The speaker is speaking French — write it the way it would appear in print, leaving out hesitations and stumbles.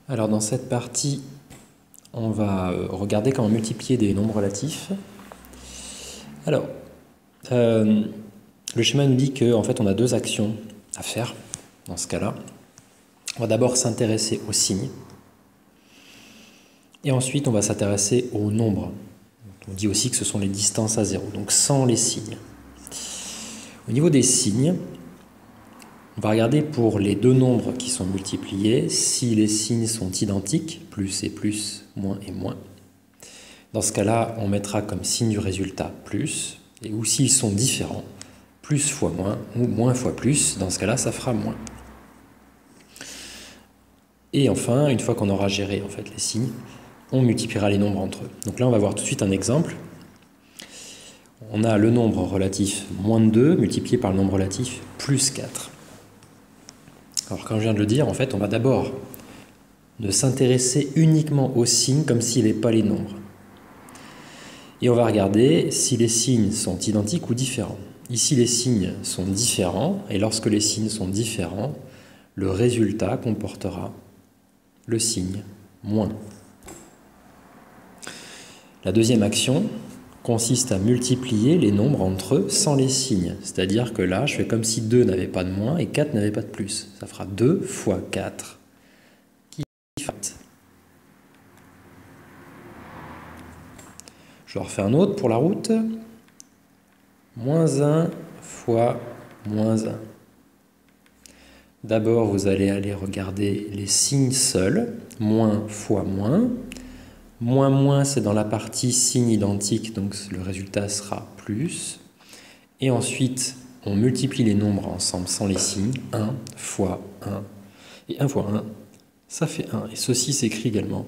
Alors dans cette partie, on va regarder comment multiplier des nombres relatifs. Alors, le schéma nous dit qu'en fait on a deux actions à faire dans ce cas-là. On va d'abord s'intéresser aux signes et ensuite on va s'intéresser aux nombres. On dit aussi que ce sont les distances à zéro, donc sans les signes. Au niveau des signes, on va regarder pour les deux nombres qui sont multipliés, si les signes sont identiques, plus et plus, moins et moins. Dans ce cas-là, on mettra comme signe du résultat plus, et ou s'ils sont différents, plus fois moins, ou moins fois plus, dans ce cas-là, ça fera moins. Et enfin, une fois qu'on aura géré en fait les signes, on multipliera les nombres entre eux. Donc là, on va voir tout de suite un exemple. On a le nombre relatif moins de 2 multiplié par le nombre relatif plus 4. Alors, comme je viens de le dire, en fait, on va d'abord de s'intéresser uniquement aux signes comme s'il n'y avait pas les nombres. Et on va regarder si les signes sont identiques ou différents. Ici, les signes sont différents, et lorsque les signes sont différents, le résultat comportera le signe moins. La deuxième action consiste à multiplier les nombres entre eux sans les signes. C'est-à-dire que là, je fais comme si 2 n'avait pas de moins et 4 n'avait pas de plus. Ça fera 2 fois 4 qui fait 8. Je refais un autre pour la route. Moins 1 fois moins 1. D'abord, vous allez aller regarder les signes seuls. Moins fois moins. Moins moins, c'est dans la partie signe identique, donc le résultat sera plus. Et ensuite, on multiplie les nombres ensemble sans les signes. 1 fois 1. Et 1 fois 1, ça fait 1. Et ceci s'écrit également